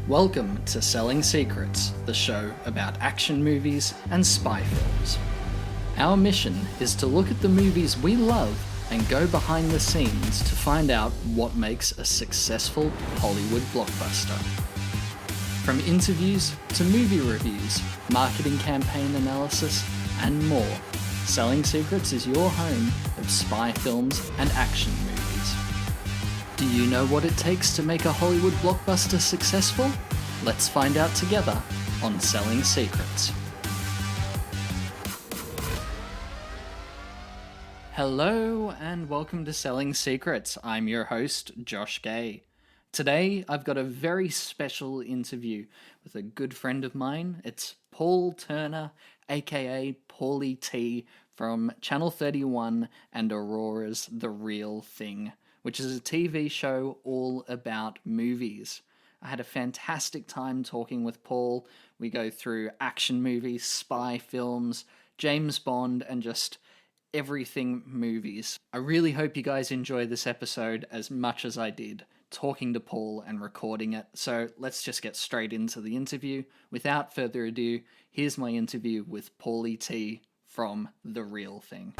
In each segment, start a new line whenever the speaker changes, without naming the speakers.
Welcome to Selling Secrets, the show about action movies and spy films. Our mission is to look at the movies we love and go behind the scenes to find out what makes a successful Hollywood blockbuster. From interviews to movie reviews, marketing campaign analysis, and more, Selling Secrets is your home of spy films and action movies. Do you know what it takes to make a Hollywood blockbuster successful? Let's find out together on Selling Secrets. Hello and welcome to Selling Secrets. I'm your host, Josh Gay. Today, I've got a very special interview with a good friend of mine. It's Paul Turner, aka Pauly T, from Channel 31 and Aurora's The Real Thing, which is a TV show all about movies. I had a fantastic time talking with Paul. We go through action movies, spy films, James Bond, and just everything movies. I really hope you guys enjoy this episode as much as I did talking to Paul and recording it. So let's just get straight into the interview. Without further ado, here's my interview with Pauly T from The Real Thing.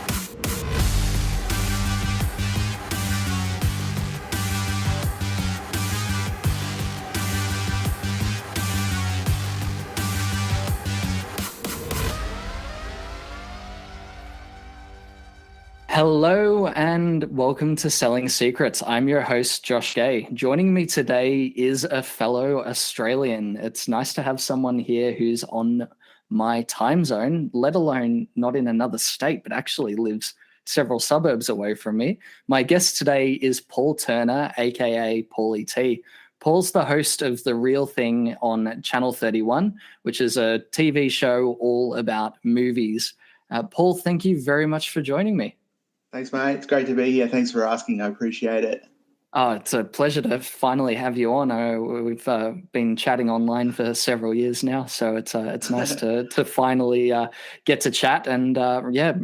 Hello and welcome to Selling Secrets. I'm your host, Josh Gay. Joining me today is a fellow Australian. It's nice to have someone here who's on my time zone, let alone not in another state, but actually lives several suburbs away from me. My guest today is Paul Turner, aka Pauly T. Paul's the host of The Real Thing on Channel 31, which is a TV show all about movies. Paul, thank you very much for joining me.
Thanks, mate. It's great to be here. Thanks for asking. I appreciate it.
Oh, it's a pleasure to finally have you on. We've been chatting online for several years now, so it's nice to finally get to chat and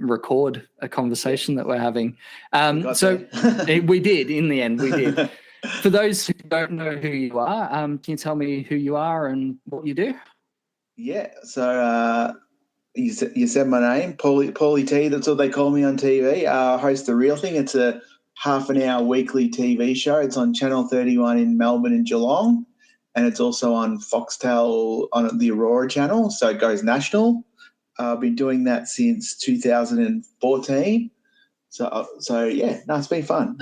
record a conversation that we're having. We did in the end. We did. For those who don't know who you are, can you tell me who you are and what you do?
Yeah. So you said my name, Pauly T. That's what they call me on TV. I host The Real Thing. It's a half-an-hour weekly TV show. It's on Channel 31 in Melbourne and Geelong, and it's also on Foxtel on the Aurora channel, so it goes national. I've been doing that since 2014. So yeah, no, it's been fun.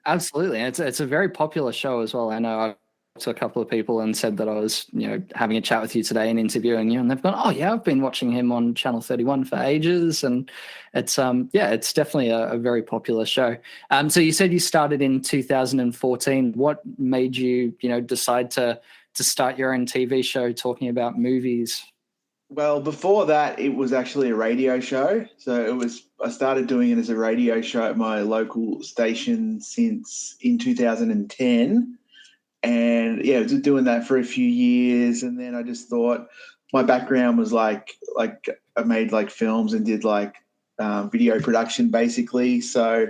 Absolutely. It's a very popular show as well. I know I to a couple of people and said that I was, having a chat with you today and interviewing you, and they've gone, oh yeah, I've been watching him on Channel 31 for ages, and it's it's definitely a very popular show. So you said you started in 2014. What made you, decide to start your own TV show talking about movies?
Well, before that, it was actually a radio show. So I started doing it as a radio show at my local station since in 2010. And yeah, I was doing that for a few years, and then I just thought my background was like I made like films and did like video production basically. So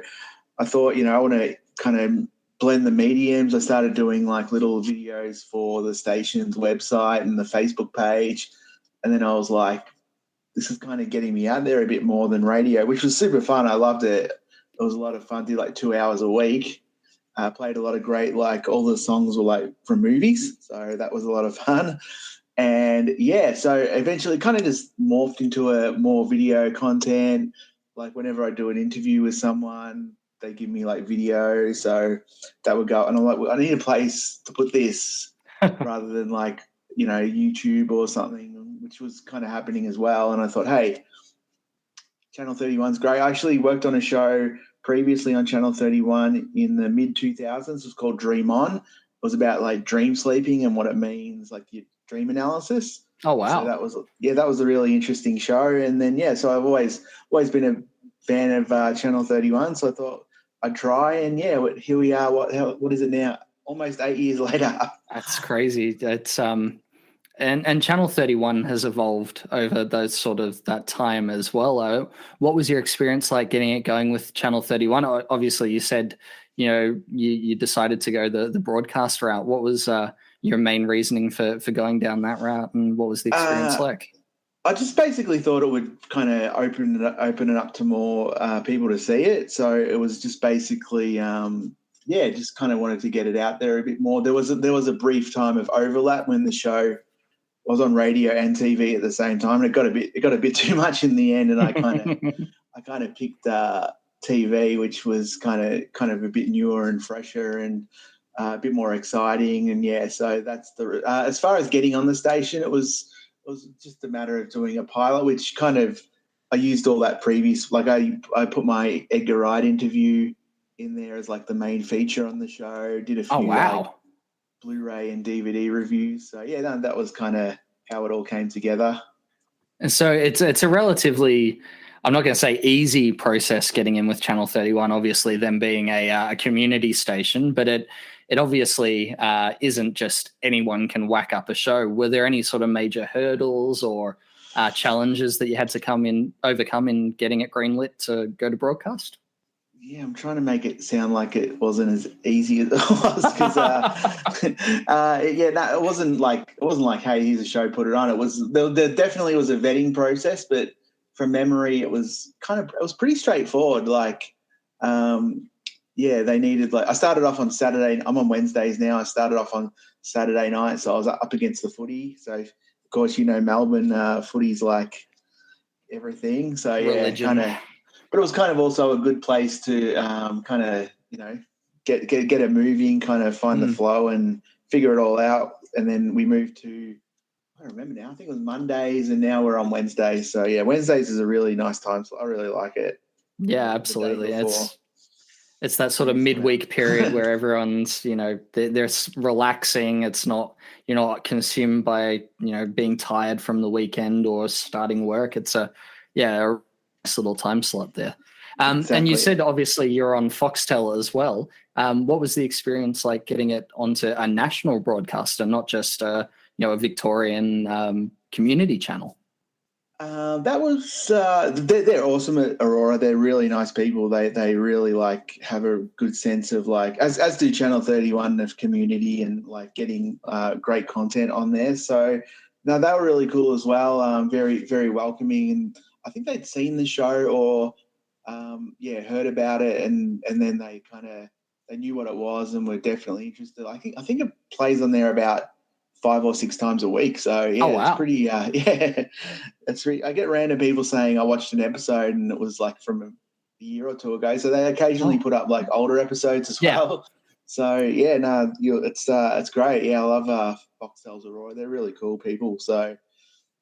I thought, I want to kind of blend the mediums. I started doing like little videos for the station's website and the Facebook page, and then I was like, this is kind of getting me out there a bit more than radio, which was super fun. I loved it. It was a lot of fun. Did like 2 hours a week. Played a lot of great, like all the songs were like from movies. So that was a lot of fun. And yeah, so eventually kind of just morphed into a more video content. Like whenever I do an interview with someone, they give me like video. So that would go, and I'm like, I need a place to put this rather than like, YouTube or something, which was kind of happening as well. And I thought, hey, Channel 31's great. I actually worked on a show previously on Channel 31 in the mid-2000s. It was called Dream On. It was about like dream sleeping and what it means, like your dream analysis.
Oh, wow.
So that was a really interesting show. And then, so I've always been a fan of Channel 31. So I thought I'd try, and here we are. What is it now? Almost 8 years later.
That's crazy. That's And Channel 31 has evolved over that time as well. What was your experience like getting it going with Channel 31? Obviously, you said, you decided to go the broadcast route. What was your main reasoning for going down that route, and what was the experience like?
I just basically thought it would kind of open it up to more people to see it. So it was just basically, just kind of wanted to get it out there a bit more. There was a brief time of overlap when the show was on radio and TV at the same time, and it got a bit too much in the end, and I kind of picked TV, which was kind of a bit newer and fresher and a bit more exciting. And so that's as far as getting on the station, it was just a matter of doing a pilot, which kind of I used all that previous, like I put my Edgar Wright interview in there as like the main feature on the show. Did a few like Blu-ray and DVD reviews. So that was kind of how it all came together.
And so it's a relatively, I'm not going to say easy process getting in with Channel 31, obviously them being a community station, but it obviously isn't just anyone can whack up a show. Were there any sort of major hurdles or challenges that you had to overcome in getting it greenlit to go to broadcast?
Yeah, I'm trying to make it sound like it wasn't as easy as it was because, it wasn't like, hey, here's a show, put it on. It was there definitely was a vetting process, but from memory, it was pretty straightforward. Like, they needed I started off on Saturday. I'm on Wednesdays now. I started off on Saturday night, so I was up against the footy. So of course, Melbourne footy's like everything. So
religion.
But it was kind of also a good place to get it moving, kind of find the flow and figure it all out. And then we moved to, I don't remember now, I think it was Mondays, and now we're on Wednesdays. So Wednesdays is a really nice time. So I really like it.
Yeah, absolutely. It's that sort of midweek period where everyone's, they're relaxing. It's not, you're not consumed by, being tired from the weekend or starting work. It's a nice little time slot there. Exactly. And you said, obviously, you're on Foxtel as well. What was the experience like getting it onto a national broadcaster, not just, a Victorian community channel?
That was they're awesome at Aurora. They're really nice people. They really have a good sense of as do Channel 31 of community and getting great content on there. So no, they were really cool as well. Very, very welcoming, and I think they'd seen the show or heard about it, and then they knew what it was and were definitely interested. I think it plays on there about 5 or 6 times a week. So It's pretty it's I get random people saying I watched an episode and it was from a year or two ago. So they occasionally put up older episodes as well. So it's great. Yeah, I love Foxtel's Aurora. They're really cool people. So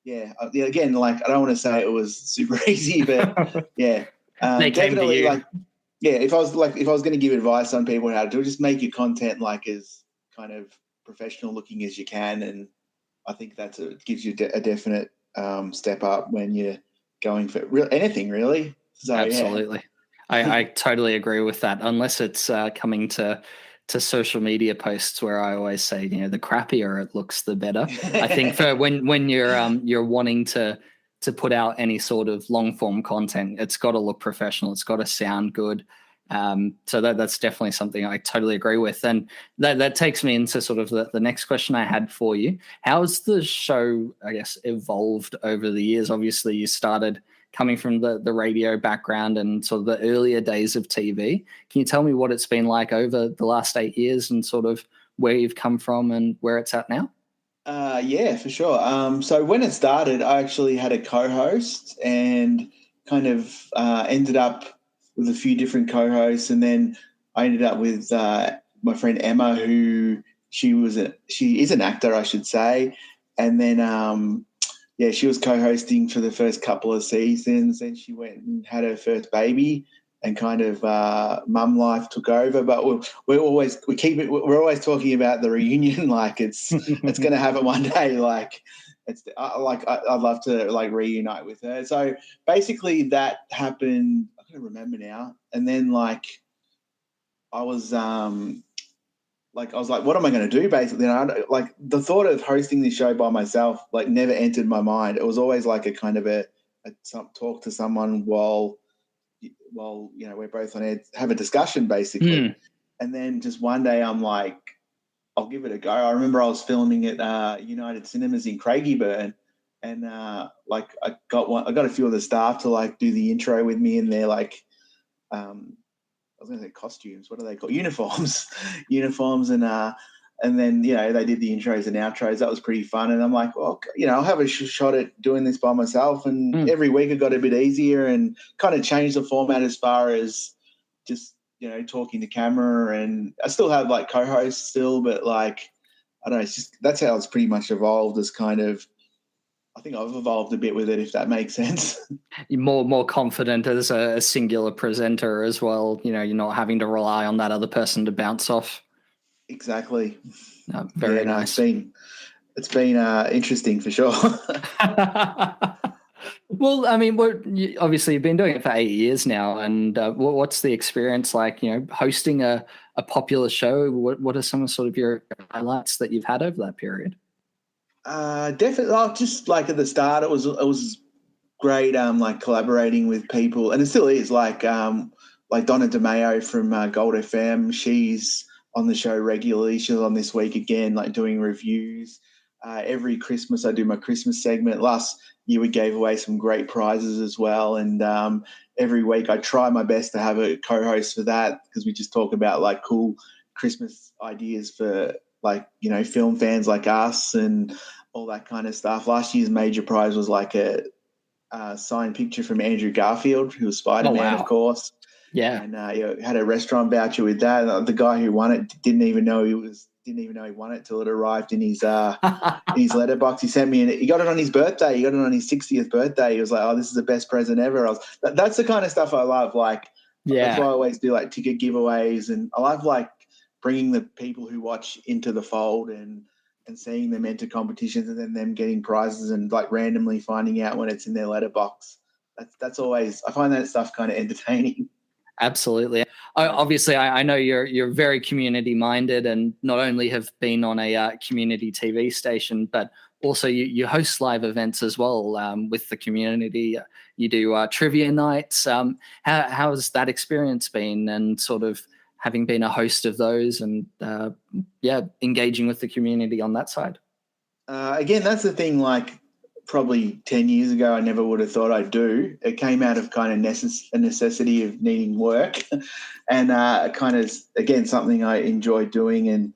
again, I don't want to say it was super easy, but
they
definitely if I was going to give advice on people how to do it, just make your content as kind of professional looking as you can, and I think gives you a definite step up when you're going for anything really. So,
absolutely, I totally agree with that. Unless it's coming to social media posts, where I always say, the crappier it looks, the better. I think for when you're wanting to put out any sort of long form content, it's got to look professional. It's got to sound good. So that's definitely something I totally agree with. And that takes me into sort of the next question I had for you. How's the show, I guess, evolved over the years? Obviously, you started coming from the radio background and sort of the earlier days of TV. Can you tell me what it's been like over the last 8 years and sort of where you've come from and where it's at now?
Yeah, for sure. So when it started, I actually had a co-host and kind of ended up with a few different co-hosts, and then I ended up with my friend Emma, who she is an actor, I should say, and then she was co-hosting for the first couple of seasons. Then she went and had her first baby, and kind of mum life took over. But we're always talking about the reunion, it's going to happen one day. I'd love to reunite with her. So basically that happened. I don't remember now. And then I was what am I going to do? Basically, the thought of hosting this show by myself never entered my mind. It was always a kind of a talk to someone while we're both on air, have a discussion basically. And then just one day I'm I'll give it a go. I remember I was filming at United Cinemas in Craigieburn, and I got a few of the staff to like do the intro with me, and they're like, I was going to say costumes. What are they called? Uniforms, uniforms, and then they did the intros and outros. That was pretty fun. And I'm like, well, I'll have a shot at doing this by myself. And every week it got a bit easier and kind of changed the format as far as just talking to camera. And I still have like co-hosts still, but like I don't know. It's just that's how it's pretty much evolved. As kind of, I think I've evolved a bit with it, if that makes sense.
You're more confident as a singular presenter as well. You're not having to rely on that other person to bounce off.
Exactly.
Very nice.
It's been interesting for sure.
Well, I mean, obviously you've been doing it for 8 years now, and what's the experience like? Hosting a popular show. What are some of sort of your highlights that you've had over that period?
Definitely. Just like at the start, it was great. Like collaborating with people, and it still is. Like Donna DeMeo from Gold FM. She's on the show regularly. She's on this week again, like doing reviews. Every Christmas, I do my Christmas segment. Last year, we gave away some great prizes as well, and every week I try my best to have a co-host for that because we just talk about like cool Christmas ideas for like film fans like us and all that kind of stuff. Last year's major prize was like a signed picture from Andrew Garfield, who was Spider-Man, of course.
Yeah,
and had a restaurant voucher with that. The guy who won it didn't even know he won it till it arrived in his his letterbox. He sent me, and he got it on his birthday. He got it on his 60th birthday. He was like, "Oh, this is the best present ever." That's the kind of stuff I love. Like, that's why I always do like ticket giveaways, and I love like bringing the people who watch into the fold and seeing them enter competitions and then them getting prizes and like randomly finding out when it's in their letterbox. That's always, I find that stuff kind of entertaining.
Absolutely. Obviously, I know you're very community minded, and not only have been on a community TV station, but also you host live events as well with the community. You do trivia nights. How's that experience been, and sort of having been a host of those, and engaging with the community on that side?
Again, that's the thing. Like, probably 10 years ago, I never would have thought I'd do. It came out of kind of a necessity of needing work and kind of, again, something I enjoy doing and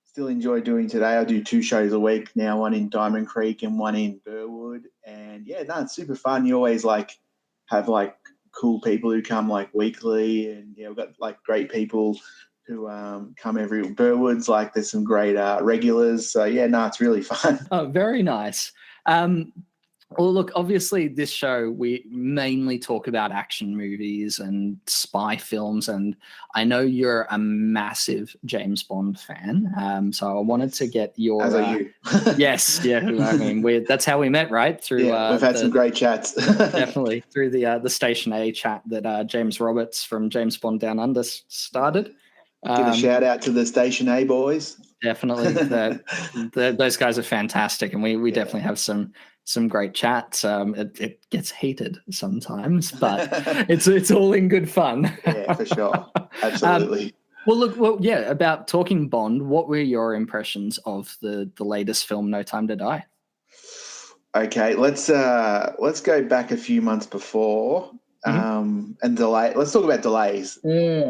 still enjoy doing today. I do 2 shows a week now, one in Diamond Creek and one in Burwood. And it's super fun. You always like have like cool people who come like weekly, and we've got like great people who come every Burwood's. Like there's some great regulars. So it's really fun.
Oh, very nice. Well, look, obviously this show, we mainly talk about action movies and spy films, and I know you're a massive James Bond fan. So I wanted to get your...
As are you.
Yes, yeah. I mean, that's how we met, right?
Through we've had some great chats.
Definitely, through the Station A chat that James Roberts from James Bond Down Under started.
Give a shout out to the Station A boys.
Definitely. Those guys are fantastic, and we definitely have some great chats. It gets heated sometimes, but it's all in good fun.
Yeah, for sure. Absolutely.
About talking Bond, what were your impressions of the latest film, No Time to Die?
Okay, let's go back a few months before. And delay. Let's talk about delays.
Yeah.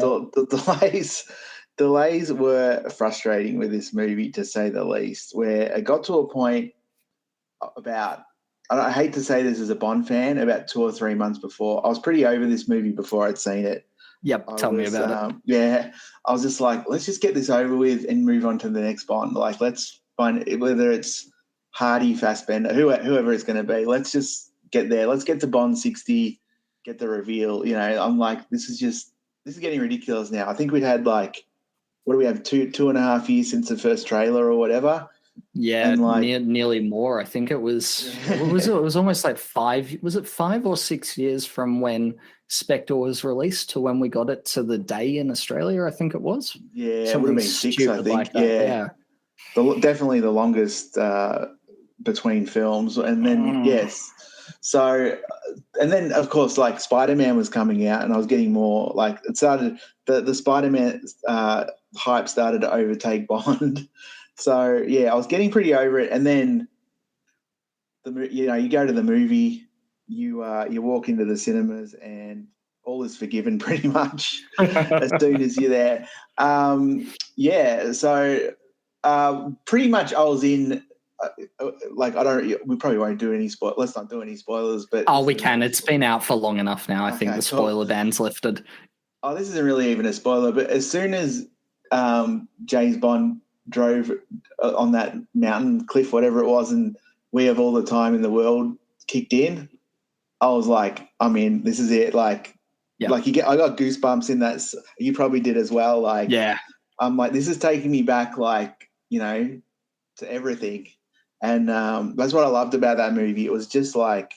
Delays were frustrating with this movie, to say the least, where it got to a point about, I hate to say this as a Bond fan, about 2 or 3 months before. I was pretty over this movie before I'd seen it.
Yep, tell me about it.
Yeah, I was just like, let's just get this over with and move on to the next Bond. Like, let's find it, whether it's Hardy, Fassbender, whoever it's going to be. Let's just get there. Let's get to Bond 60, get the reveal. I'm like, this is getting ridiculous now. I think we'd had like, what do we have, 2.5 years since the first trailer or whatever?
Yeah, and like, nearly more. I think it was. What was it? It was almost like 5. Was it 5 or 6 years from when Spectre was released to when we got it to the day in Australia? I think it was.
Yeah, it would have been 6. I think.
Like yeah.
Definitely the longest between films, and then yes. So, and then of course, like Spider-Man was coming out, and I was getting more like it started. The Spider-Man hype started to overtake Bond. So yeah, I was getting pretty over it, and then you go to the movie, you walk into the cinemas, and all is forgiven pretty much as soon as you're there. Pretty much I was in. We probably won't do any spoil. Let's not do any spoilers. But
we can. It's been out for long enough now. I think the spoiler ban's lifted.
Oh, this isn't really even a spoiler. But as soon as James Bond drove on that mountain cliff, whatever it was, and We Have All the Time in the World kicked in, I was like, I'm in. This is it. Like I got goosebumps in that. You probably did as well. Like,
yeah,
I'm like, this is taking me back, like, to everything. And that's what I loved about that movie. It was just like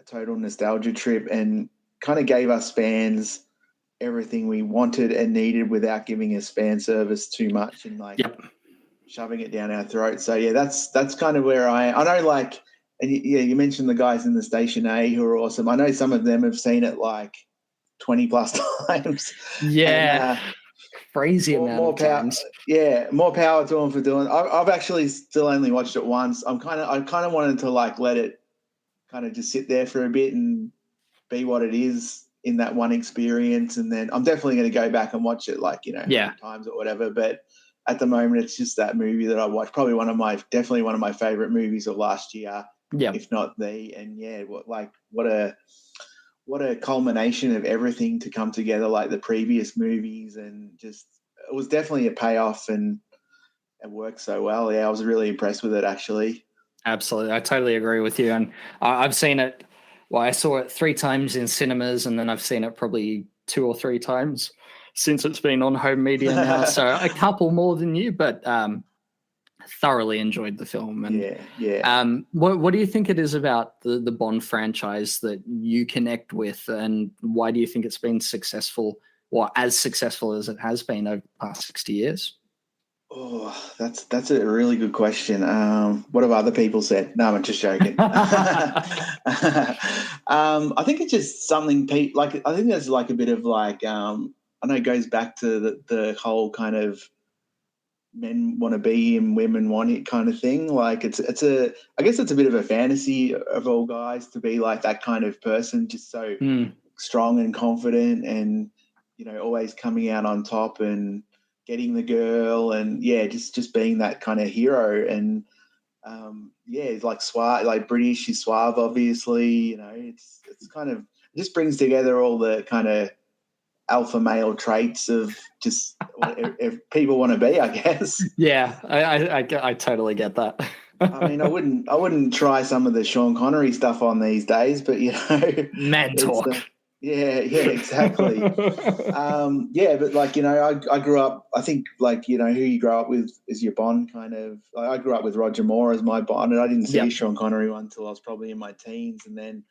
a total nostalgia trip, and kind of gave us fans everything we wanted and needed without giving us fan service too much and shoving it down our throats. So yeah, that's kind of where I know, like, and you mentioned the guys in the Station A who are awesome. I know some of them have seen it like 20 plus times.
Yeah. And, crazy amount of times.
Yeah, more power to them for doing. I've actually still only watched it once. I kind of wanted to like let it kind of just sit there for a bit and be what it is in that one experience, and then I'm definitely going to go back and watch it times or whatever. But at the moment, it's just that movie that I watched. Probably definitely one of my favorite movies of last year, if not the. And yeah, what a culmination of everything to come together, like the previous movies, and just it was definitely a payoff, and it worked so well. Yeah, I was really impressed with it, actually.
Absolutely. I totally agree with you. And I've seen it, I saw it 3 times in cinemas, and then I've seen it probably 2 or 3 times since it's been on home media now. So a couple more than you, but thoroughly enjoyed the film. And what do you think it is about the Bond franchise that you connect with, and why do you think it's been successful, or as successful as it has been over the past 60 years?
Oh, that's a really good question. What have other people said? No, I'm just joking. I think it's just something like, I think there's like a bit of like, I know it goes back to the whole kind of men want to be him, women want it kind of thing. Like I guess it's a bit of a fantasy of all guys to be like that kind of person, just so strong and confident, and always coming out on top and getting the girl, and just being that kind of hero. And it's like suave, like British, he's suave, obviously. It's kind of, it just brings together all the kind of alpha male traits of just if people want to be, I guess.
Yeah, I totally get that.
I mean, I wouldn't try some of the Sean Connery stuff on these days, but
man talk.
Yeah, exactly. But like, I grew up, I think, like, who you grow up with is your Bond kind of. Like, I grew up with Roger Moore as my Bond, and I didn't see a Sean Connery one until I was probably in my teens. And then,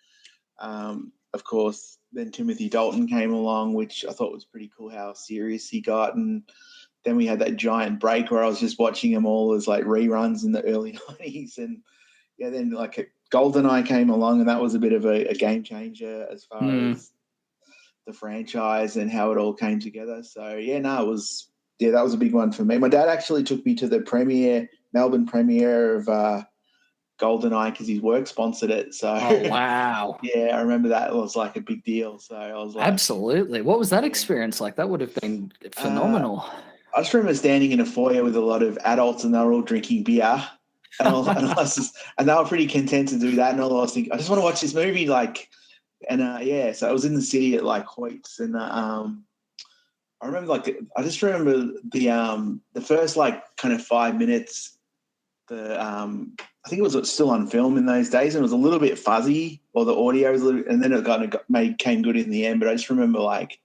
of course, then Timothy Dalton came along, which I thought was pretty cool how serious he got. And then we had that giant break where I was just watching them all as like reruns in the early 90s. And then like GoldenEye came along, and that was a bit of a game changer as far as the franchise and how it all came together. So that was a big one for me. My dad actually took me to the Melbourne premiere of GoldenEye because his work sponsored it. So
wow.
Yeah, I remember that. It was like a big deal. So I was like,
absolutely. What was that experience like? That would have been phenomenal.
I just remember standing in a foyer with a lot of adults, and they were all drinking beer. And they were pretty content to do that. And I was thinking, I just want to watch this movie. So I was in the city at like Hoyts, and I remember the first like kind of 5 minutes. I think it was still on film in those days, and it was a little bit fuzzy, or the audio was and then it came good in the end. But I just remember like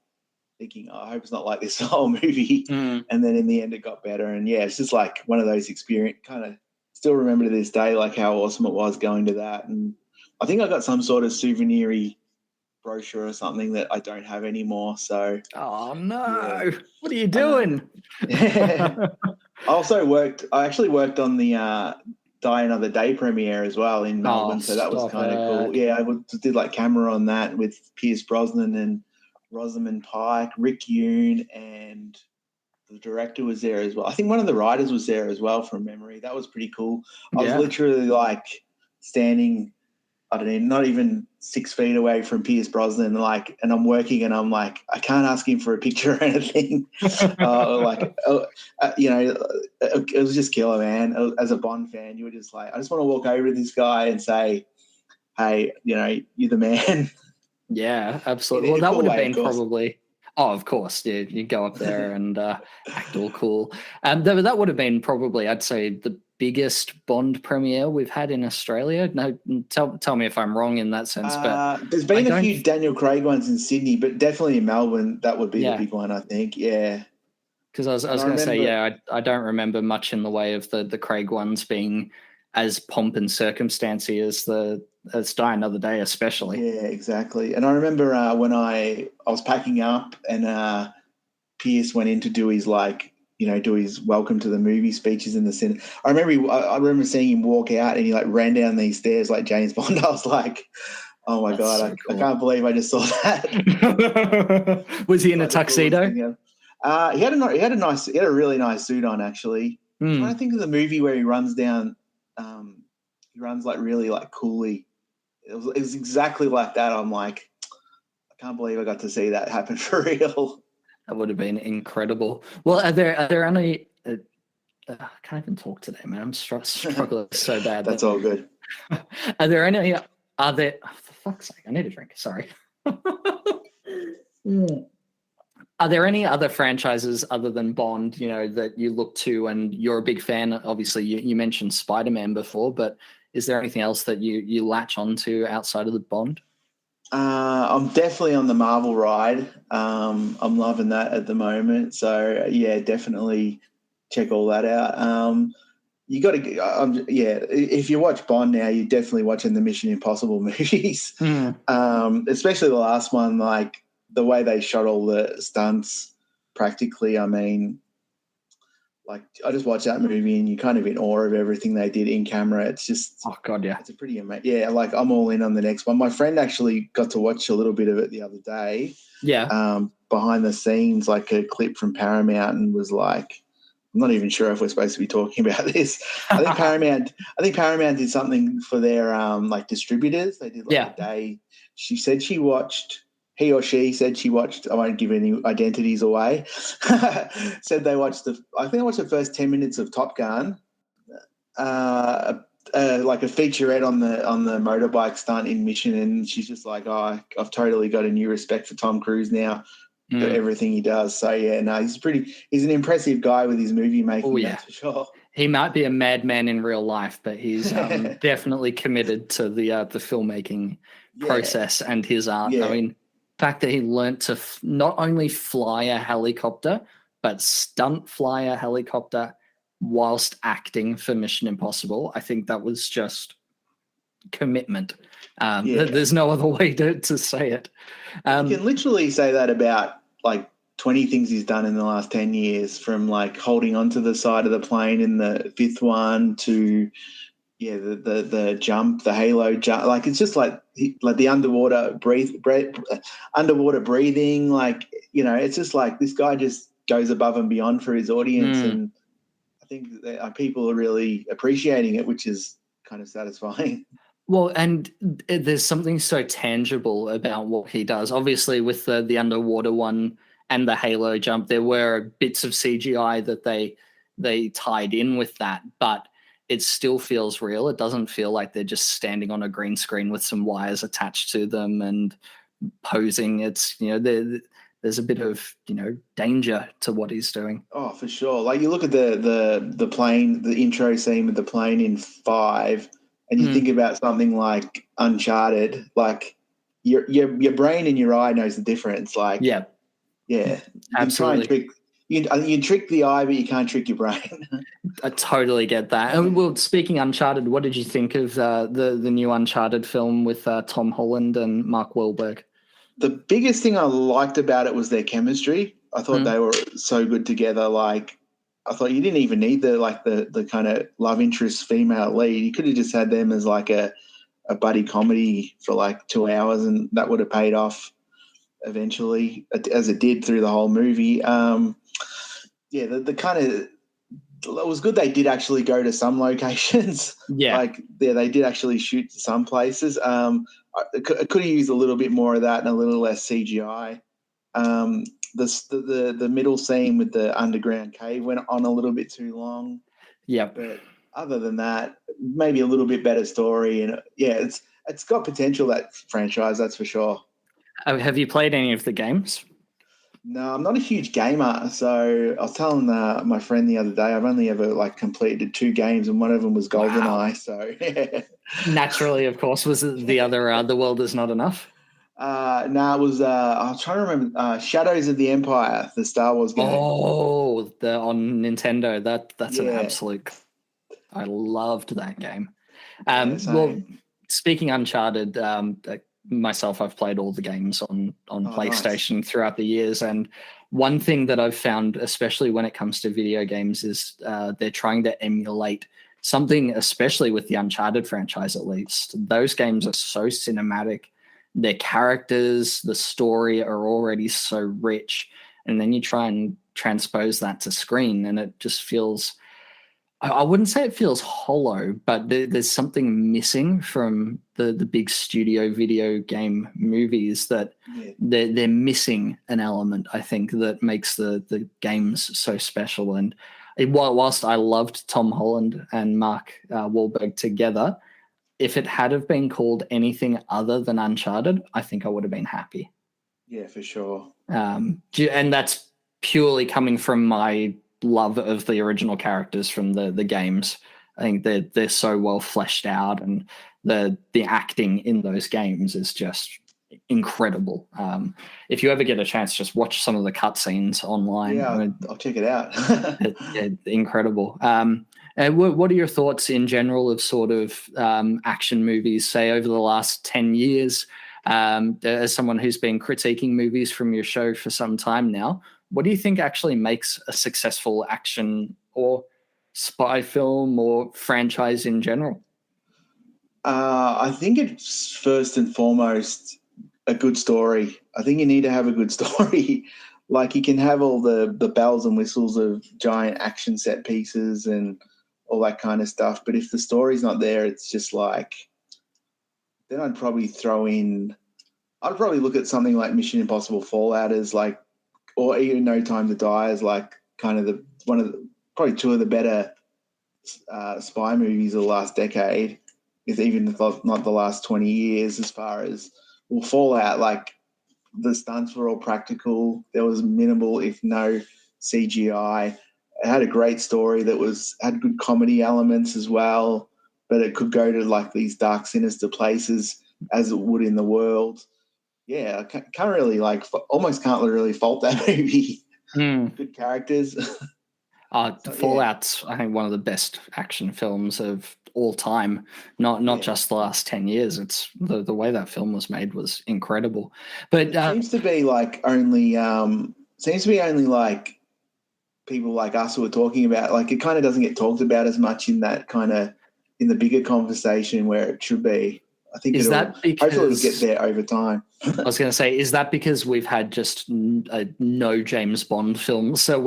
thinking, I hope it's not like this whole movie. And then in the end, it got better. And it's just like one of those experience. Kind of still remember to this day like how awesome it was going to that. And I think I got some sort of souvenir-y brochure or something that I don't have anymore. So
oh no, what are you doing?
I actually worked on the Die Another Day premiere as well in Melbourne, so that was kind of cool. Yeah, did like camera on that with Pierce Brosnan and Rosamund Pike, Rick Yoon, and the director was there as well. I think one of the writers was there as well from memory. That was pretty cool. I was literally like standing, I don't know, not even 6 feet away from Pierce Brosnan, and I'm working and I'm like, I can't ask him for a picture or anything. It was just killer, man. As a Bond fan, you were just like, I just want to walk over to this guy and say, hey, you're the man.
Yeah, absolutely. Well, that would have been probably... Oh, of course, yeah. You go up there and act all cool. That would have been probably, I'd say, the biggest Bond premiere we've had in Australia. No, tell me if I'm wrong in that sense. But
there's been a few Daniel Craig ones in Sydney, but definitely in Melbourne, that would be the big one, I think. Yeah.
Because I was going to say, I don't remember much in the way of the Craig ones being as pomp and circumstancy as Die Another Day, especially.
Yeah, exactly. And I remember when I was packing up and Pierce went in to do his do his welcome to the movie speeches in the cinema. I remember seeing him walk out and he ran down these stairs like James Bond. I was like, oh my God, so cool. I can't believe I just saw that.
Was he in a tuxedo?
He had a really nice suit on, actually. I'm trying to think of the movie where he runs down. He runs really coolly. It was exactly like that. I'm like, I can't believe I got to see that happen for real.
That would have been incredible. Well, are there any? I can't even talk today, man. I'm struggling so bad.
That's all good.
Are there any? Oh, for fuck's sake! I need a drink. Sorry. Are there any other franchises other than Bond, that you look to and you're a big fan? Obviously, you mentioned Spider-Man before, but is there anything else that you latch onto outside of the Bond?
I'm definitely on the Marvel ride. I'm loving that at the moment. So, yeah, definitely check all that out. You got to, if you watch Bond now, you're definitely watching the Mission Impossible movies, especially the last one, the way they shot all the stunts practically. I mean, I just watched that movie and you're kind of in awe of everything they did in camera. It's just,
oh God, yeah.
It's a pretty amazing. Yeah, I'm all in on the next one. My friend actually got to watch a little bit of it the other day.
Yeah.
Behind the scenes, a clip from Paramount, and was like, I'm not even sure if we're supposed to be talking about this. I think Paramount did something for their distributors. They did a day. She said she watched. He or she said she watched, I won't give any identities away, said they watched I think they watched the first 10 minutes of Top Gun, a featurette on the motorbike stunt in Mission, and she's just like, oh, I've totally got a new respect for Tom Cruise now, for everything he does. So, yeah, no, he's an impressive guy with his movie making, that's for sure.
He might be a madman in real life, but he's definitely committed to the filmmaking process and his art. Yeah. I mean, fact that he learnt to not only fly a helicopter, but stunt fly a helicopter whilst acting for Mission Impossible. I think that was just commitment. There's no other way to say it.
You can literally say that about 20 things he's done in the last 10 years, from holding onto the side of the plane in the fifth one to the jump, the halo jump. It's just the underwater underwater breathing. It's just this guy just goes above and beyond for his audience, and I think that people are really appreciating it, which is kind of satisfying.
Well, and there's something so tangible about what he does. Obviously, with the underwater one and the halo jump, there were bits of CGI that they tied in with that, but it still feels real. It doesn't feel like they're just standing on a green screen with some wires attached to them and posing. It's, there's a bit of, danger to what he's doing.
Oh, for sure. You look at the plane, the intro scene with the plane in 5, and you think about something like Uncharted, your brain and your eye knows the difference. Yeah,
absolutely.
You trick the eye, but you can't trick your brain.
I totally get that. And well, speaking Uncharted, what did you think of the new Uncharted film with Tom Holland and Mark Wahlberg?
The biggest thing I liked about it was their chemistry. I thought they were so good together. I thought you didn't even need the kind of love interest female lead. You could have just had them as like a buddy comedy for like 2 hours, and that would have paid off eventually, as it did through the whole movie. The kind of, it was good they did actually go to some locations.
Yeah.
They did actually shoot to some places. I could have used a little bit more of that and a little less CGI. The middle scene with the underground cave went on a little bit too long.
Yeah.
But other than that, maybe a little bit better story. And it's got potential, that franchise, that's for sure.
Have you played any of the games?
No, I'm not a huge gamer. So I was telling my friend the other day, I've only ever completed 2 games, and one of them was GoldenEye.
Wow.
So yeah.
Naturally, of course, was the other The World Is Not Enough?
No, it was I was trying to remember Shadows of the Empire, the Star Wars game.
Oh, on Nintendo. That's an absolute. I loved that game. Well, speaking Uncharted, myself, I've played all the games on PlayStation throughout the years, and one thing that I've found, especially when it comes to video games, is they're trying to emulate something, especially with the Uncharted franchise. At least those games are so cinematic. Their characters, the story are already so rich, and then you try and transpose that to screen, and it just feels, I wouldn't say it feels hollow, but there's something missing from the big studio video game movies, that they're missing an element, I think, that makes the games so special. And whilst I loved Tom Holland and Mark Wahlberg together, if it had have been called anything other than Uncharted, I think I would have been happy.
Yeah, for sure.
And that's purely coming from my love of the original characters from the games. I think they're so well fleshed out, and the acting in those games is just incredible. If you ever get a chance, just watch some of the cutscenes online.
Yeah, I'll check it out.
Incredible. And what are your thoughts in general of sort of action movies, say, over the last 10 years? As someone who's been critiquing movies from your show for some time now, what do you think actually makes a successful action or spy film or franchise in general?
I think it's first and foremost a good story. I think you need to have a good story. You can have all the bells and whistles of giant action set pieces and all that kind of stuff, but if the story's not there, it's just then I'd probably look at something like Mission Impossible Fallout as or even No Time to Die as kind of probably 2 of the better spy movies of the last decade, if even not the last 20 years, as far as, Fallout, the stunts were all practical. There was minimal, if no, CGI. It had a great story that had good comedy elements as well, but it could go to these dark, sinister places as it would in the world. Yeah, I can't really almost can't really fault that movie. Good characters.
Fallout's, I think, one of the best action films of all time. Not just the last 10 years. It's the way that film was made was incredible. But
it seems to be only people like us who are talking about. It kind of doesn't get talked about as much in that kind of in the bigger conversation where it should be. I think hopefully it'll get there over time.
I was going to say, is that because we've had just no James Bond films, so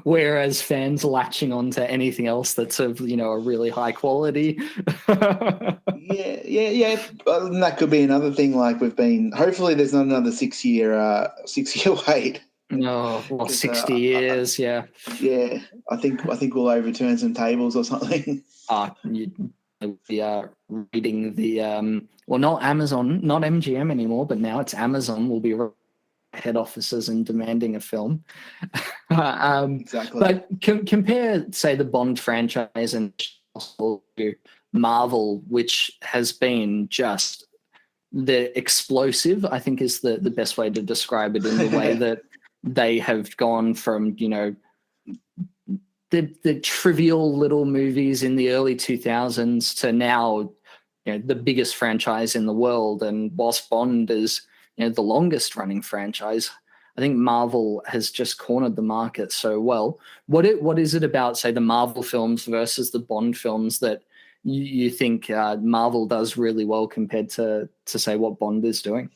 we're as fans latching on to anything else that's of a really high quality?
yeah. And that could be another thing. We've been. Hopefully, there's not another 6-year wait.
No, 60 years. Yeah.
Yeah, I think we'll overturn some tables or something.
We are reading the not Amazon, not MGM anymore, but now it's Amazon will be head offices and demanding a film.
Exactly.
But compare, say, the Bond franchise and Marvel, which has been just the explosive, I think is the best way to describe it, in the way that they have gone from, the trivial little movies in the early 2000s to now, the biggest franchise in the world. And whilst Bond is, the longest running franchise, I think Marvel has just cornered the market so well. What is it about, say, the Marvel films versus the Bond films that you think Marvel does really well compared to say what Bond is doing?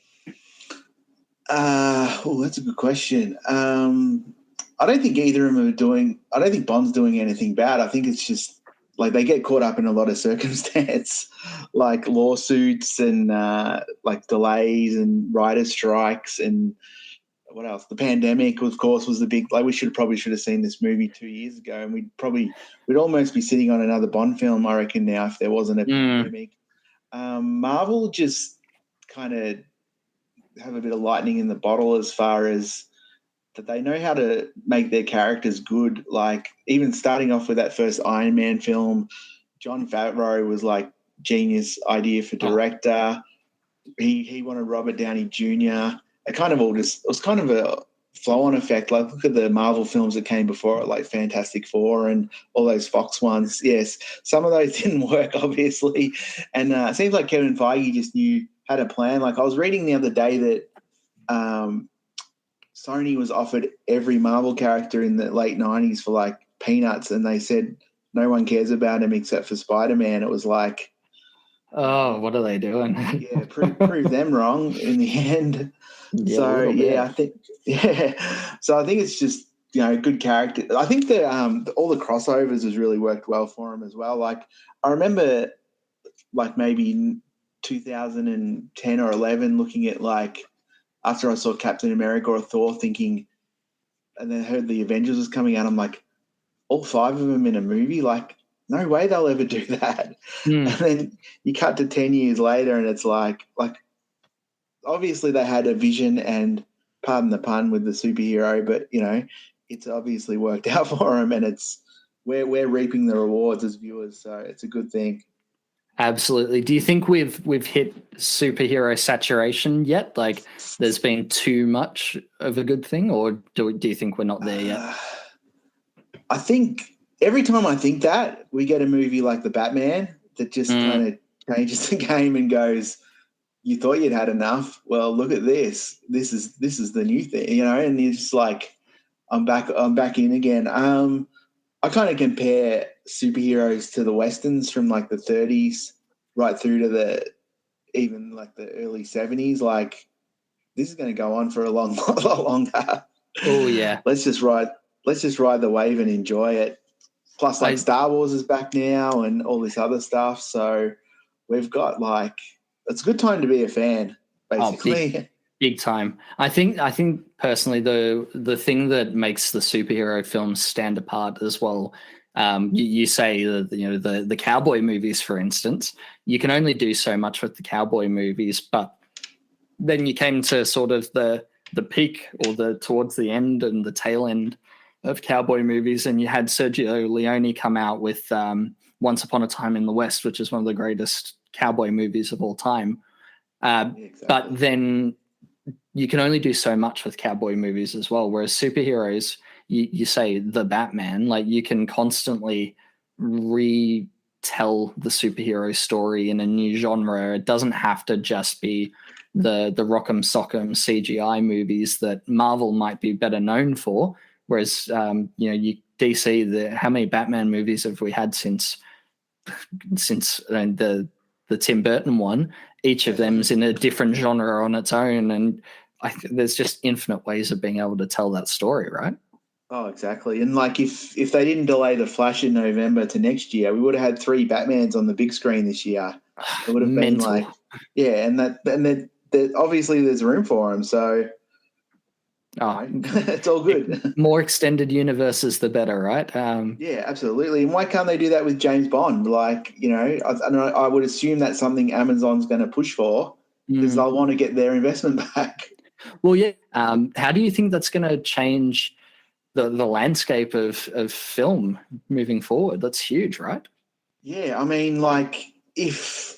That's a good question. I don't think either of them are doing. I don't think Bond's doing anything bad. I think it's just like they get caught up in a lot of circumstance, like lawsuits and like delays and writer strikes and what else? The pandemic, of course, was the big. Like we should have seen this movie 2 years ago, and we'd almost be sitting on another Bond film, I reckon, now if there wasn't a pandemic. Marvel just kind of have a bit of lightning in the bottle as far as that they know how to make their characters good. Like even starting off with that first Iron Man film, Jon Favreau was like genius idea for director. He wanted Robert Downey Jr. It was kind of a flow-on effect. Like look at the Marvel films that came before it, like Fantastic Four and all those Fox ones. Yes, some of those didn't work, obviously. And it seems like Kevin Feige just had a plan. Like I was reading the other day that Sony was offered every Marvel character in the late 90s for like peanuts, and they said no one cares about him except for Spider-Man. It was like,
oh, what are they doing?
Yeah, prove them wrong in the end.
Yeah,
So So I think it's just good character. I think all the crossovers has really worked well for him as well. Like I remember, like maybe 2010 or 11, looking at like after I saw Captain America or Thor, thinking, and then heard the Avengers was coming out. I'm like, all 5 of them in a movie, like. No way they'll ever do that. And then you cut to 10 years later and it's like obviously they had a vision and pardon the pun with the superhero, but, it's obviously worked out for them and we're reaping the rewards as viewers. So it's a good thing.
Absolutely. Do you think we've hit superhero saturation yet? Like there's been too much of a good thing, or do you think we're not there yet?
I think every time I think that, we get a movie like The Batman that just kind of changes the game and goes, you thought you'd had enough? Well, look at this. This is the new thing, and you're just like, I'm back in again. I kind of compare superheroes to the Westerns from like the 30s right through to even like the early 70s. Like this is going to go on for a lot longer.
Oh yeah.
Let's just ride the wave and enjoy it. Plus, like Star Wars is back now and all this other stuff. So we've got it's a good time to be a fan, basically.
Big time. I think personally the thing that makes the superhero films stand apart as well. You say that the cowboy movies, for instance, you can only do so much with the cowboy movies, but then you came to sort of the peak or towards the end and the tail end of cowboy movies, and you had Sergio Leone come out with Once Upon a Time in the West, which is one of the greatest cowboy movies of all time. Exactly. But then you can only do so much with cowboy movies as well, whereas superheroes, you say the Batman, like you can constantly retell the superhero story in a new genre. It doesn't have to just be the rock'em sock'em CGI movies that Marvel might be better known for. Whereas, DC, how many Batman movies have we had since the Tim Burton one? Each of them is in a different genre on its own, and there's just infinite ways of being able to tell that story, right?
Oh, exactly. And like if they didn't delay The Flash in November to next year, we would have had 3 Batmans on the big screen this year. It would have been like, yeah, and that obviously there's room for them, so. It's all good.
More extended universes, the better, right?
Yeah, absolutely. And why can't they do that with James Bond? Like, I would assume that's something Amazon's going to push for because they'll want to get their investment back.
Well, yeah. How do you think that's going to change the landscape of film moving forward? That's huge, right?
Yeah, I mean, like it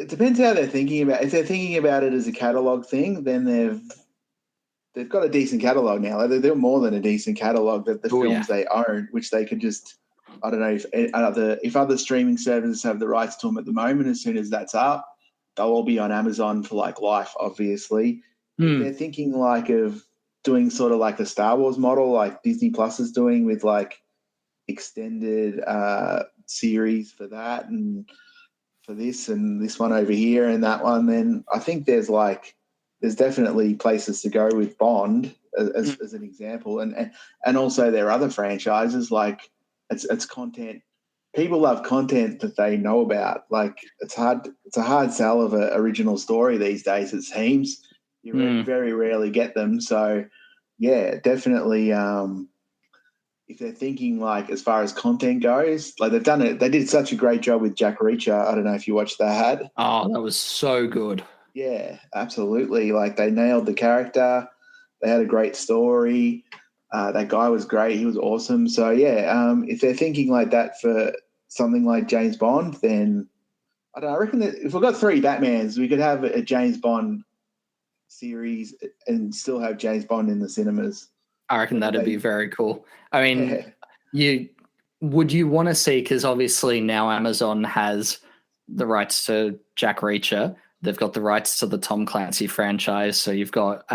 depends how they're thinking about it. If they're thinking about it as a catalog thing, then they've got a decent catalog now. They're more than a decent catalog that the films they own, which they could just, I don't know if other streaming services have the rights to them at the moment. As soon as that's up, they'll all be on Amazon for like life, obviously. If they're thinking like of doing sort of like the Star Wars model, like Disney Plus is doing with like extended series for that and for this and this one over here and that one, then I think there's definitely places to go with Bond as an example, and also there are other franchises, like it's content. People love content that they know about. Like it's a hard sell of an original story these days. It seems you very rarely get them. So yeah, definitely. If they're thinking like as far as content goes, like they did such a great job with Jack Reacher. I don't know if you watched that.
Oh, that was so good.
Yeah, absolutely. Like they nailed the character. They had a great story. That guy was great. He was awesome. So yeah, if they're thinking like that for something like James Bond, then I don't know. I reckon that if we've got 3 Batmans, we could have a James Bond series and still have James Bond in the cinemas.
I reckon that'd be very cool. I mean, would you want to see, because obviously now Amazon has the rights to Jack Reacher. They've got the rights to the Tom Clancy franchise. So you've got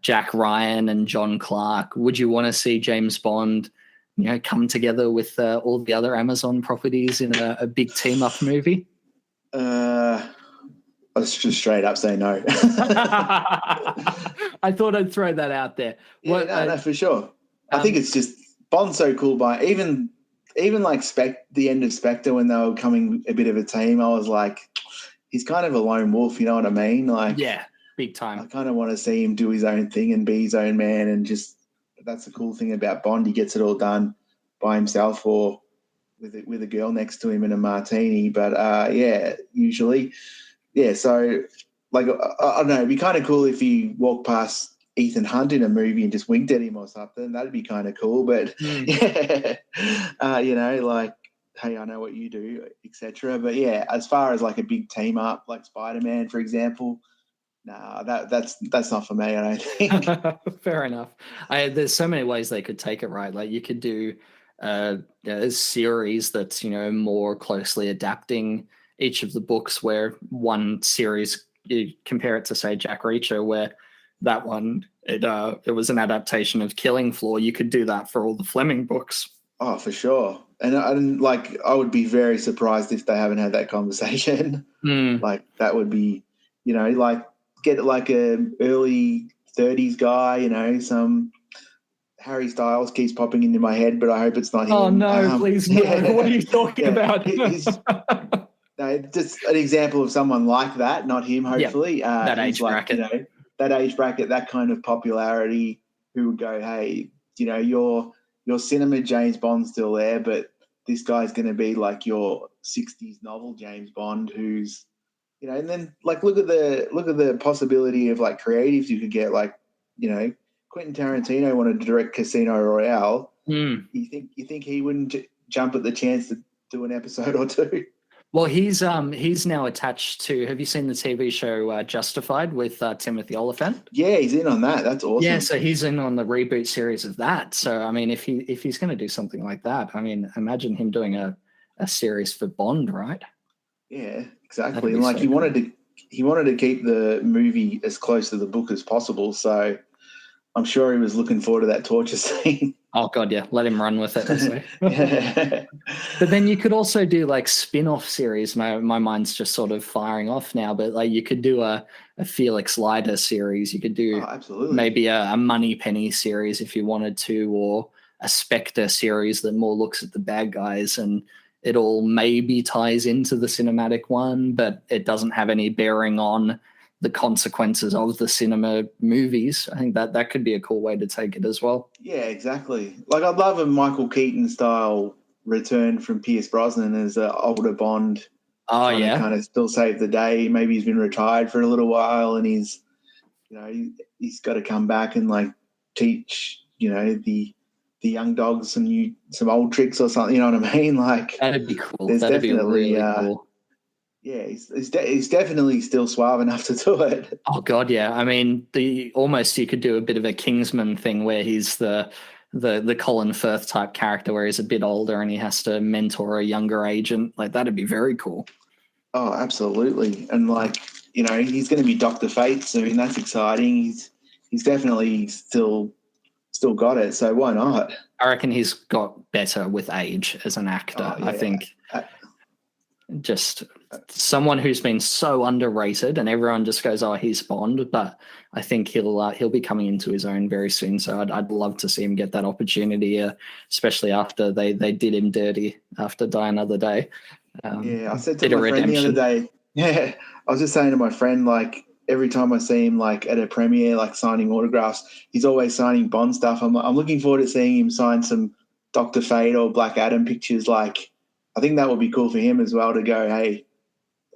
Jack Ryan and John Clark. Would you want to see James Bond, come together with all the other Amazon properties in a big team up movie?
Let's just straight up say no.
I thought I'd throw that out there.
Yeah, no, for sure. I think it's just Bond's so cool. By even like the end of Spectre, when they were becoming a bit of a team, I was like, he's kind of a lone wolf. You know what I mean? Like,
yeah, big time.
I kind of want to see him do his own thing and be his own man, and just that's the cool thing about Bond. He gets it all done by himself or with a girl next to him in a martini. But usually. Yeah, so like I don't know, it'd be kind of cool if you walk past Ethan Hunt in a movie and just winked at him or something. That'd be kind of cool. But like, hey, I know what you do, etc. But yeah, as far as like a big team up, like Spider-Man, for example, nah, that's not for me. I don't think.
Fair enough. There's so many ways they could take it, right? Like you could do a series that's more closely adapting each of the books, where one series, you compare it to say Jack Reacher, where that one it was an adaptation of Killing Floor. You could do that for all the Fleming books.
Oh, for sure. And I would be very surprised if they haven't had that conversation. Like that would be, like get like a early 30s guy, some Harry Styles keeps popping into my head, but I hope it's not him.
Oh no, please no. Yeah. What are you talking about?
No, just an example of someone like that, not him, hopefully.
That age bracket.
That age bracket, that kind of popularity, who would go, hey, your cinema James Bond's still there, but this guy's going to be like your 60s novel James Bond, who's, and then like look at the possibility of like creatives you could get, like, Quentin Tarantino wanted to direct Casino Royale. You think he wouldn't jump at the chance to do an episode or 2?
Well, he's now attached to. Have you seen the TV show Justified with Timothy Olyphant?
Yeah, he's in on that. That's awesome.
Yeah, so he's in on the reboot series of that. So I mean, if he's going to do something like that, I mean, imagine him doing a series for Bond, right?
Yeah, exactly. And like he wanted to keep the movie as close to the book as possible. So I'm sure he was looking forward to that torture scene.
Oh God, yeah. Let him run with it. But then you could also do like spin-off series. My mind's just sort of firing off now, but like you could do a Felix Leiter series. You could do maybe a Moneypenny series if you wanted to, or a Spectre series that more looks at the bad guys, and it all maybe ties into the cinematic one, but it doesn't have any bearing on the consequences of the cinema movies. I think that could be a cool way to take it as well.
Yeah, exactly. Like I'd love a Michael Keaton style return from Pierce Brosnan as an older Bond.
Oh yeah,
kind of still save the day. Maybe he's been retired for a little while, and he's he's got to come back and like teach the young dogs some old tricks or something. You know what I mean? Like
that'd be cool. That'd be really cool.
Yeah, he's definitely still suave enough to do it.
Oh God, yeah. I mean, almost you could do a bit of a Kingsman thing where he's the Colin Firth type character, where he's a bit older and he has to mentor a younger agent. Like that'd be very cool.
Oh, absolutely. And like he's going to be Dr. Fate soon. That's exciting. he's definitely still got it. So why not?
I reckon he's got better with age as an actor.
Oh, yeah.
I think just someone who's been so underrated, and everyone just goes, "Oh, he's Bond," but I think he'll be coming into his own very soon. So I'd love to see him get that opportunity, especially after they did him dirty after Die Another Day.
I said to my friend the other day. Yeah, I was just saying to my friend, like, every time I see him, like, at a premiere, like, signing autographs, he's always signing Bond stuff. I'm looking forward to seeing him sign some Dr. Fate or Black Adam pictures. Like, I think that would be cool for him as well to go, hey,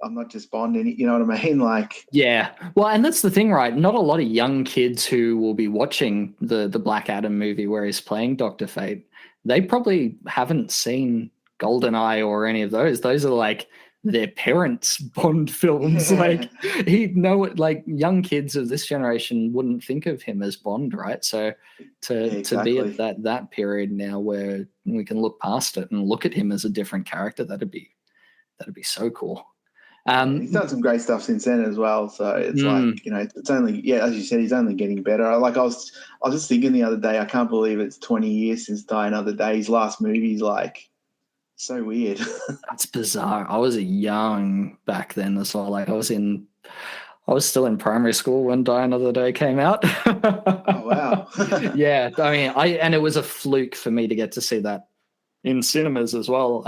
I'm not just Bond, you know what I mean? Like,
yeah. Well, and that's the thing, right? Not a lot of young kids who will be watching the Black Adam movie where he's playing Dr. Fate. They probably haven't seen GoldenEye or any of those. Those are like their parents' Bond films. Like like young kids of this generation wouldn't think of him as Bond, right? So to be at that period now where we can look past it and look at him as a different character, that'd be so cool.
He's done some great stuff since then as well. So it's like, it's only, as you said, he's only getting better. Like I was just thinking the other day, I can't believe it's 20 years since Die Another Day. His last movie's like so weird.
That's bizarre. I was young back then as well. Like I was still in primary school when Die Another Day came out.
Oh, wow.
Yeah. I mean, and it was a fluke for me to get to see that in cinemas as well.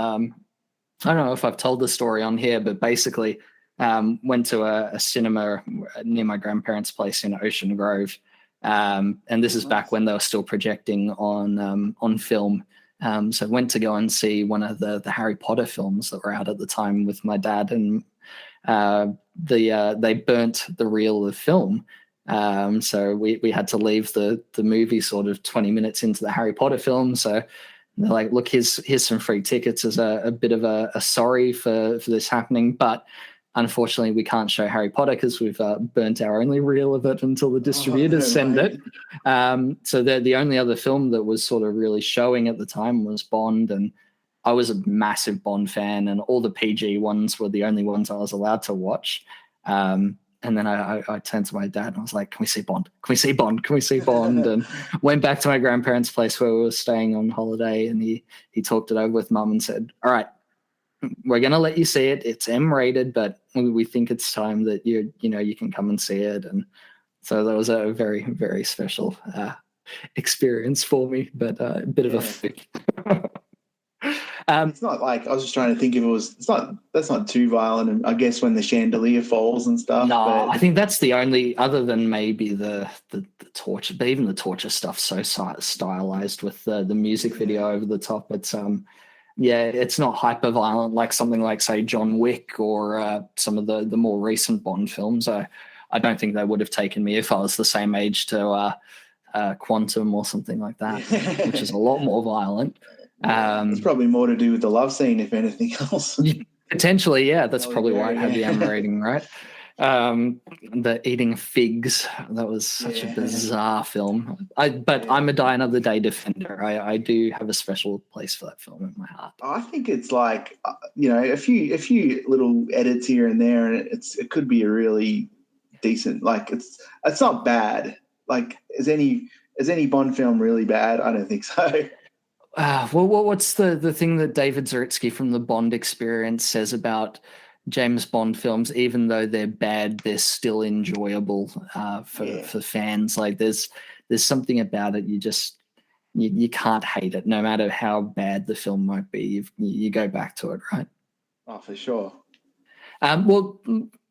I don't know if I've told the story on here, but basically went to a cinema near my grandparents' place in Ocean Grove. And this is back when they were still projecting on film. So went to go and see one of the Harry Potter films that were out at the time with my dad, and they burnt the reel of film. So we had to leave the movie sort of 20 minutes into the Harry Potter film. So they're like, look, here's some free tickets as a bit of a sorry for this happening. But unfortunately, we can't show Harry Potter because we've burnt our only reel of it until the distributors send it. So the only other film that was sort of really showing at the time was Bond. And I was a massive Bond fan, and all the PG ones were the only ones I was allowed to watch. And then I turned to my dad and I was like, can we see Bond? Can we see Bond? Can we see Bond? And went back to my grandparents' place where we were staying on holiday, and he talked it over with Mum and said, all right, we're going to let you see it. It's M-rated, but we think it's time that you can come and see it. And so that was a very, very special experience for me, but a bit of a flick.
It's not like, I was just trying to think if that's not too violent. And I guess when the chandelier falls and stuff.
No, but I think that's the only, other than maybe the torture, but even the torture stuff so stylized with the music video over the top. It's it's not hyper violent like something like, say, John Wick or some of the more recent Bond films. I don't think they would have taken me if I was the same age to Quantum or something like that, which is a lot more violent.
It's probably more to do with the love scene, if anything else.
Potentially, yeah. That's probably why it had the M rating, right? The eating figs, that was such a bizarre film. I'm a Die Another Day defender. I do have a special place for that film in my heart.
I think it's like, a few little edits here and there, and it could be a really decent, like, it's not bad. Like, is any Bond film really bad? I don't think so.
Well, what's the thing that David Zaritsky from the Bond Experience says about James Bond films? Even though they're bad, they're still enjoyable for fans. Like there's something about it. You can't hate it, no matter how bad the film might be. You go back to it, right?
Oh, for sure.
Well,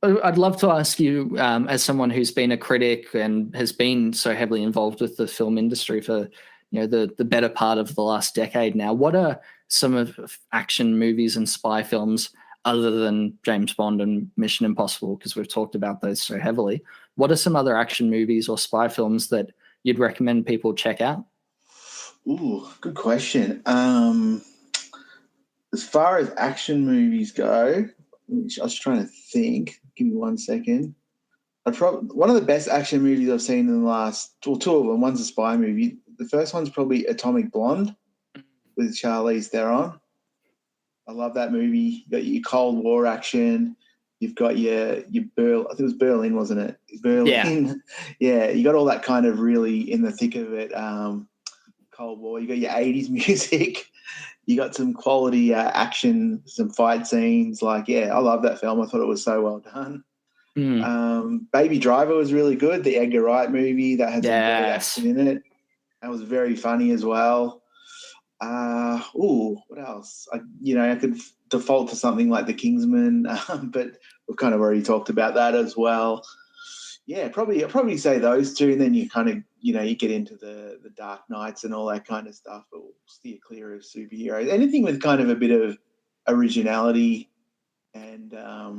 I'd love to ask you, as someone who's been a critic and has been so heavily involved with the film industry for the better part of the last decade now, what are some of action movies and spy films other than James Bond and Mission Impossible, because we've talked about those so heavily? What are some other action movies or spy films that you'd recommend people check out?
Ooh, good question. As far as action movies go, I was trying to think. Give me 1 second. One of the best action movies I've seen in the last, two of them. One's a spy movie. The first one's probably Atomic Blonde with Charlize Theron. I love that movie. You got your Cold War action. You've got your I think it was Berlin, wasn't it? Berlin. Yeah. You got all that kind of really in the thick of it. Cold War. You got your 80s music. You got some quality action, some fight scenes. Like, I love that film. I thought it was so well done. Baby Driver was really good. The Edgar Wright movie that had some great action in it. That was very funny as well. What else? I could default to something like The Kingsman, but we've kind of already talked about that as well. Yeah, I'd probably say those two, and then you kind of, you get into the Dark Knights and all that kind of stuff, but we'll steer clear of superheroes. Anything with kind of a bit of originality, and I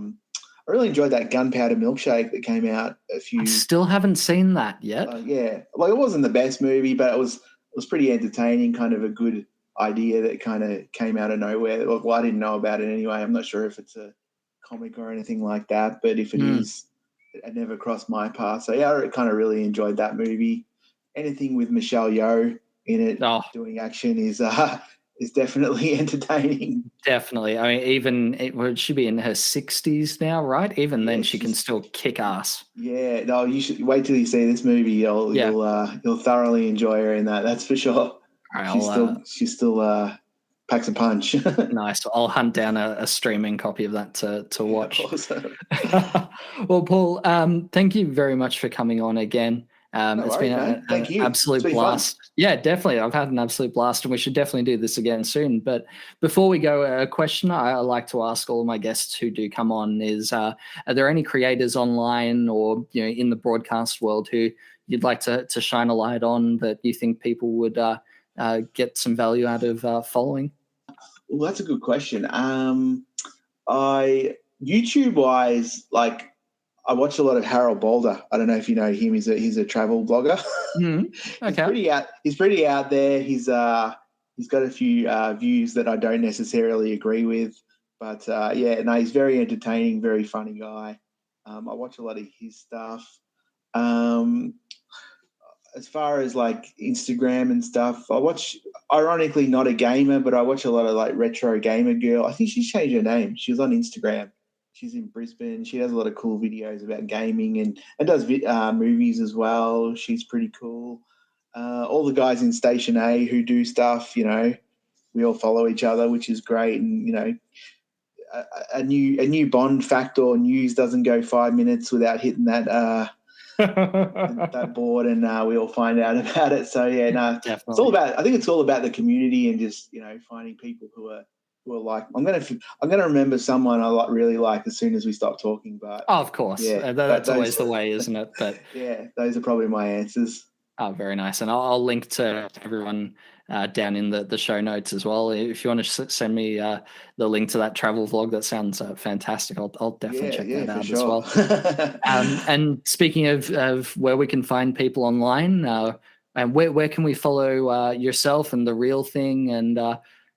really enjoyed that Gunpowder Milkshake that came out I
still haven't seen that yet.
It wasn't the best movie, but it was pretty entertaining, kind of a good idea that kind of came out of nowhere. Well, I didn't know about it anyway. I'm not sure if it's a comic or anything like that, but if it is, it never crossed my path. So, I kind of really enjoyed that movie. Anything with Michelle Yeoh in it doing action is definitely entertaining.
Definitely. I mean, would she be in her 60s now, right? Even then, she can still kick ass.
Yeah. No, you should wait till you see this movie. You'll thoroughly enjoy her in that. That's for sure. She still packs a punch.
Nice. I'll hunt down a streaming copy of that to watch.
Awesome.
Well, Paul, thank you very much for coming on again. It's been an absolute blast. Fun. Yeah, definitely. I've had an absolute blast, and we should definitely do this again soon. But before we go, a question I like to ask all of my guests who do come on is, are there any creators online or in the broadcast world who you'd like to shine a light on that you think people would get some value out of following?
Well, that's a good question. YouTube-wise, I watch a lot of Harold Balder. I don't know if you know him. He's a travel blogger.
Okay.
He's pretty out there. He's got a few views that I don't necessarily agree with, but he's very entertaining, very funny guy. I watch a lot of his stuff. As far as Instagram and stuff, I watch, ironically, not a gamer, but I watch a lot of retro gamer girl. I think she's changed her name. She was on Instagram. She's in Brisbane. She has a lot of cool videos about gaming and does movies as well. She's pretty cool. All the guys in Station A who do stuff, we all follow each other, which is great. And, a new Bond fact or news doesn't go 5 minutes without hitting that that board, and we all find out about it. So definitely. It's all about. I think it's all about the community and just finding people who are like. I'm gonna remember someone I really like as soon as we stop talking. But
of course, that's always the way, isn't it? But
those are probably my answers.
Oh, very nice. And I'll link to everyone down in the show notes as well. If you want to send me the link to that travel vlog, that sounds fantastic. I'll definitely check that out as well. And speaking of where we can find people online, and where can we follow yourself and The Real Thing, and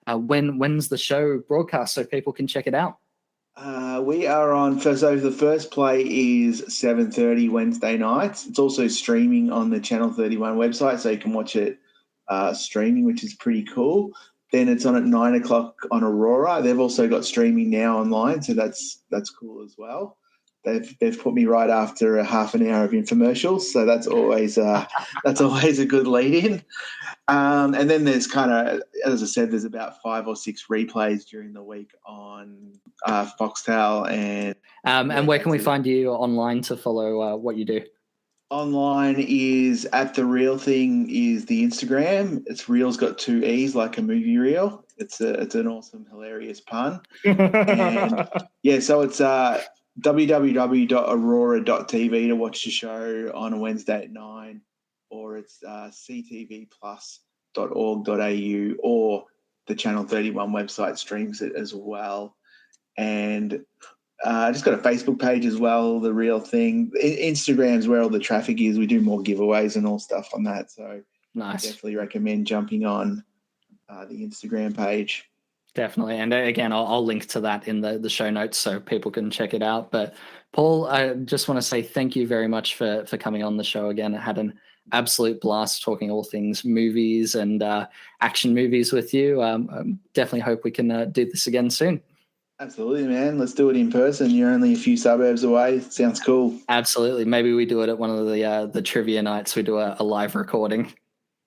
when's the show broadcast so people can check it out?
We are on. So the first play is 7:30 Wednesday nights. It's also streaming on the Channel 31 website, so you can watch it streaming, which is pretty cool. Then it's on at 9 o'clock on Aurora. They've also got streaming now online, so that's cool as well. They've put me right after a half an hour of infomercials, so that's always a good lead in. And then there's kind of, as I said, there's about 5 or 6 replays during the week on Foxtel
and where can we find you online to follow what you do?
Online is at The Real Thing is the Instagram. It's Reel's got 2 E's like a movie reel. It's an awesome, hilarious pun. And so it's www.aurora.tv to watch the show on a Wednesday at 9, or it's ctvplus.org.au, or the Channel 31 website streams it as well. And I just got a Facebook page as well, The Real Thing. Instagram's where all the traffic is. We do more giveaways and all stuff on that. So
nice.
I definitely recommend jumping on the Instagram page.
Definitely. And again, I'll link to that in the show notes so people can check it out. But Paul, I just want to say thank you very much for coming on the show again. I had an absolute blast talking all things movies and action movies with you. Definitely hope we can do this again soon.
Absolutely, man. Let's do it in person. You're only a few suburbs away. Sounds cool.
Absolutely. Maybe we do it at one of the trivia nights. We do a live recording.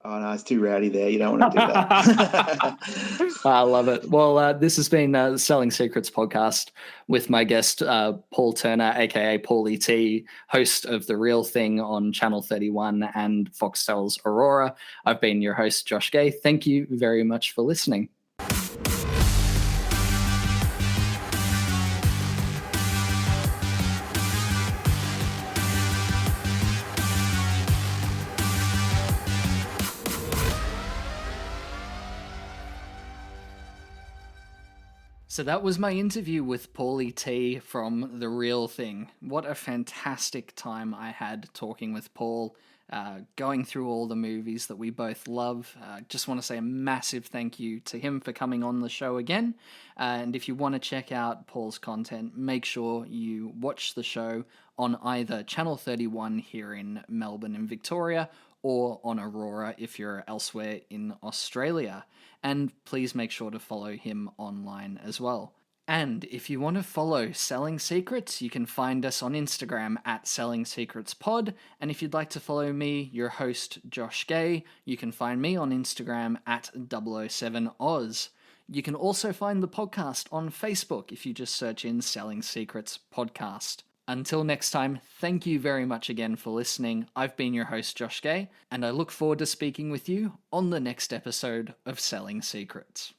Oh, no, it's too rowdy there. You don't want to do that.
I love it. Well, this has been the Selling Secrets podcast with my guest, Paul Turner, aka Pauly T, host of The Real Thing on Channel 31 and Foxtel's Aurora. I've been your host, Josh Gay. Thank you very much for listening. So that was my interview with Pauly T from The Real Thing. What a fantastic time I had talking with Paul, going through all the movies that we both love. Just want to say a massive thank you to him for coming on the show again. And if you want to check out Paul's content, make sure you watch the show on either Channel 31 here in Melbourne and Victoria, or on Aurora if you're elsewhere in Australia. And please make sure to follow him online as well. And if you want to follow Selling Secrets, you can find us on Instagram at Selling Secrets Pod. And if you'd like to follow me, your host, Josh Gay, you can find me on Instagram at 007Oz. You can also find the podcast on Facebook if you just search in Selling Secrets Podcast. Until next time, thank you very much again for listening. I've been your host, Josh Gay, and I look forward to speaking with you on the next episode of Selling Secrets.